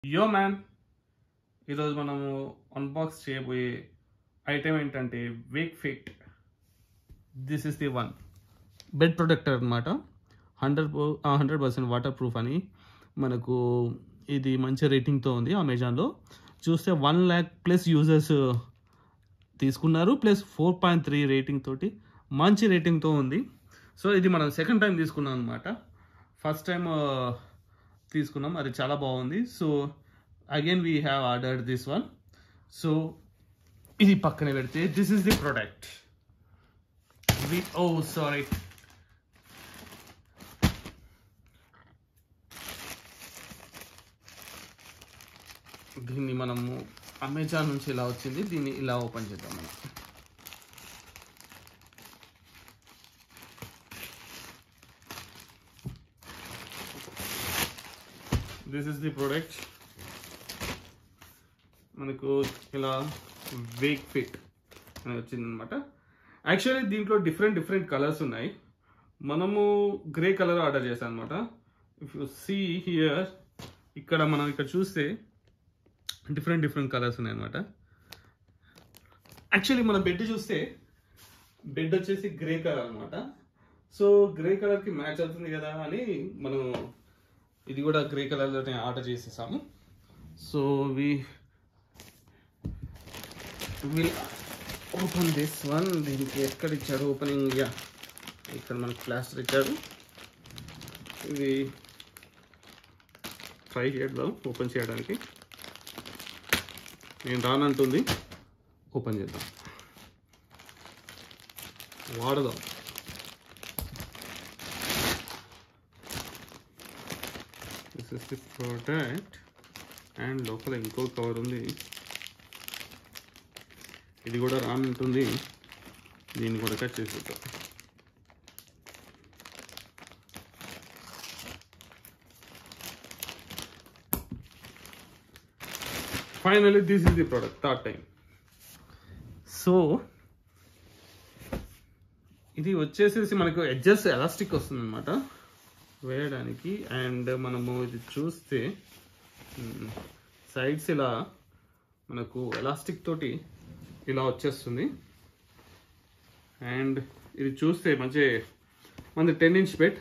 Yo man, ఈరోజు మనము unbox చేయబోయే ఐటెం ఏంటంటే Wake fit. This is the one bed protector అనమాట. 100% వాటర్ ప్రూఫ్ అని మనకు ఇది మంచి రేటింగ్తో ఉంది. అమెజాన్లో చూస్తే 1 lakh ప్లస్ యూజర్స్ తీసుకున్నారు, ప్లస్ 4.3 రేటింగ్ తోటి మంచి రేటింగ్తో ఉంది. సో ఇది మనం సెకండ్ టైం తీసుకున్నాం అనమాట. ఫస్ట్ టైం తీసుకున్నాం, అది చాలా బాగుంది. So again we have ordered this one. So ఇది పక్కన పెడితే this is the product. Sorry, దీన్ని మనము అమెజాన్ నుంచి ఇలా వచ్చింది. దీన్ని ఇలా ఓపెన్ చేద్దాం మనం. This is the product. మనకు ఇలా వేక్ ఫిట్ అని వచ్చిందనమాట. యాక్చువల్లీ దీంట్లో డిఫరెంట్ కలర్స్ ఉన్నాయి. మనము గ్రే కలర్ ఆర్డర్ చేసాం అనమాట. ఇఫ్ యు సీ హియర్, మనం ఇక్కడ చూస్తే డిఫరెంట్ కలర్స్ ఉన్నాయి అనమాట. యాక్చువల్లీ మన బెడ్ చూస్తే బెడ్ వచ్చేసి గ్రే కలర్ అనమాట. సో గ్రే కలర్కి మ్యాచ్ అవుతుంది కదా అని మనం ఇది కూడా గ్రే కలర్లోనే ఆర్డర్ చేసేసాము. So will open this one. దీనికి ఎక్కడ ఇచ్చాడు ఓపెనింగ్? ఇక్కడ మనకు ప్లాస్టర్ ఇచ్చాడు. ఇది ట్రై చేద్దాం ఓపెన్ చేయడానికి. నేను రానంటుంది, ఓపెన్ చేద్దాం, వాడదాం. This is the product. And లోపల ఇంకో కవర్ ఉంది, ఇది కూడా రానంటుంది. దీన్ని కూడా కట్ చేసేద్దాం. Finally this is the product, third time. So ఇది వచ్చేసేసి మనకు ఎడ్జెస్ ఎలాస్టిక్ వస్తుంది అనమాట వేయడానికి. అండ్ మనము ఇది చూస్తే సైడ్స్ ఇలా మనకు ఎలాస్టిక్ తోటి ఇలా వచ్చేస్తుంది. అండ్ ఇది చూస్తే మనది 10 inch బెడ్.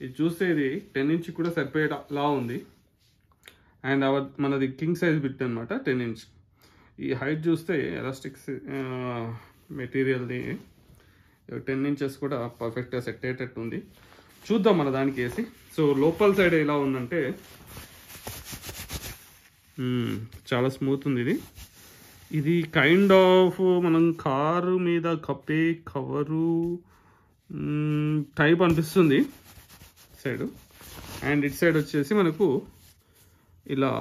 ఇది చూస్తే ఇది 10 inch కూడా సరిపోయేలా ఉంది. అండ్ మనది కింగ్ సైజ్ బెడ్ అనమాట, 10 inch. ఈ హైట్ చూస్తే ఎలాస్టిక్స్ మెటీరియల్ది 10 inches కూడా పర్ఫెక్ట్గా సెట్ అయ్యేటట్టు ఉంది. చూద్దాం మన దానికి వేసి. సో లోపల సైడ్ ఎలా ఉందంటే చాలా స్మూత్ ఉంది. ఇది కైండ్ ఆఫ్ మనం కారు మీద కప్పే కవరు టైప్ అనిపిస్తుంది సైడ్. అండ్ ఇట్ సైడ్ వచ్చేసి మనకు ఇలా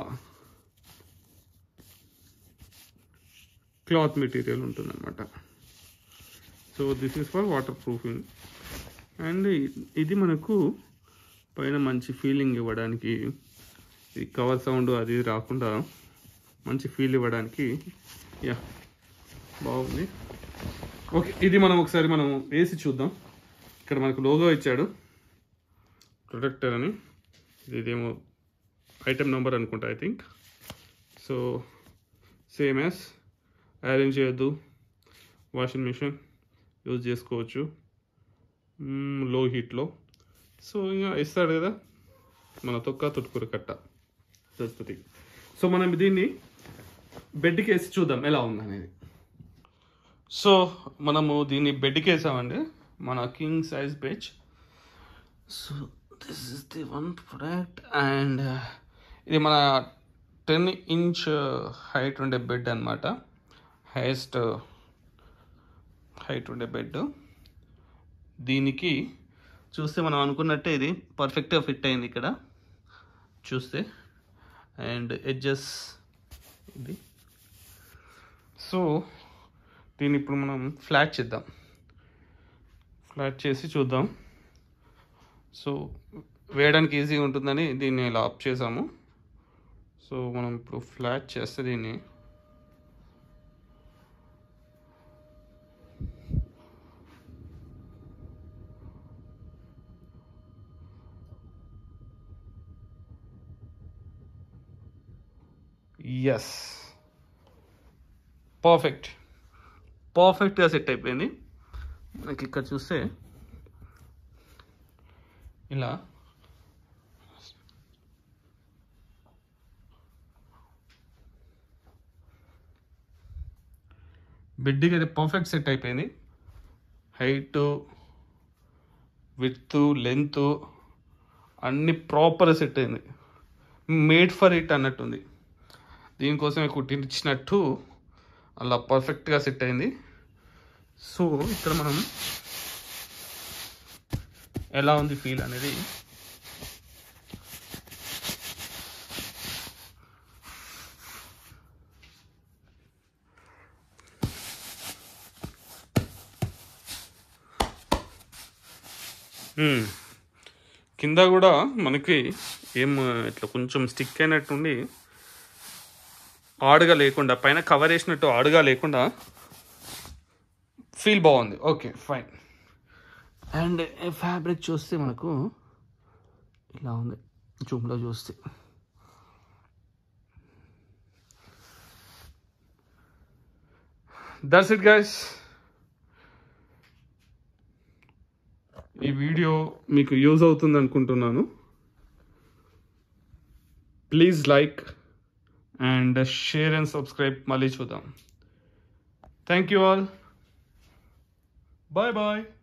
క్లాత్ మెటీరియల్ ఉంటుంది అనమాట. So this is for water proofing. And ఇది మనకు పైన మంచి ఫీలింగ్ ఇవ్వడానికి, ఈ కవర్ సౌండ్ అది రాకుండా మంచి ఫీల్ ఇవ్వడానికి బాగుంది. ఓకే, ఇది ఒకసారి మనం వేసి చూద్దాం. ఇక్కడ మనకు లోగో ఇచ్చాడు, ప్రొటెక్టర్ అని. ఇదేమో ఐటెం నెంబర్ అనుకుంటా, I think. So same as arrange చేయొద్దు, వాషింగ్ మిషన్ యూజ్ చేసుకోవచ్చు లో హీట్లో. సో ఇంకా ఇస్తాడు కదా మన తొక్క తొట్టుకూర కట్ట దొరుకుతుంది. సో మనం దీన్ని బెడ్కి వేసి చూద్దాం ఎలా ఉందనేది. సో మనము దీన్ని బెడ్కి వేసామండి, మన king size bed. So this is the one product. And ఇది మన 10 inch హైట్ ఉండే బెడ్ అనమాట, హైయెస్ట్ హైట్ ఉండే బెడ్. దీనికి చూస్తే మనం అనుకున్నట్టే ఇది పర్ఫెక్ట్గా ఫిట్ అయింది ఇక్కడ చూస్తే. అండ్ ఎడ్జెస్ ఇది. సో దీన్ని ఇప్పుడు మనం ఫ్లాట్ చేద్దాం, ఫ్లాట్ చేసి చూద్దాం. సో వేయడానికి ఈజీగా ఉంటుందని దీన్ని ఇలా అప్ చేసాము. సో మనం ఇప్పుడు ఫ్లాట్ చేస్తే దీన్ని ఎస్, పర్ఫెక్ట్గా సెట్ అయిపోయింది. మనకి ఇక్కడ చూస్తే ఇలా బెడ్కి అయితే పర్ఫెక్ట్ సెట్ అయిపోయింది. హైట్, విడ్త్, లెంత్ అన్ని ప్రాపర్ సెట్ అయింది. మేడ్ ఫర్ ఇట్ అన్నట్టుంది. దీనికోసమే కుట్టించినట్టు అలా పర్ఫెక్ట్గా సెట్ అయింది. సో ఇక్కడ మనం ఎలా ఉంది ఫీల్ అనేది కింద కూడా మనకి ఏం ఇట్లా కొంచెం స్టిక్ అయినట్టుండి ఆడుగా లేకుండా, పైన కవర్ వేసినట్టు ఆడుగా లేకుండా ఫీల్ బాగుంది. Okay fine. అండ్ ఫ్యాబ్రిక్ చూస్తే మనకు ఇలా ఉంది జూమ్లో చూస్తే. That's it guys. ఈ వీడియో మీకు యూజ్ అవుతుంది అనుకుంటున్నాను. Please like and share and subscribe. మళ్ళీ చూద్దాం. Thank you all. Bye bye.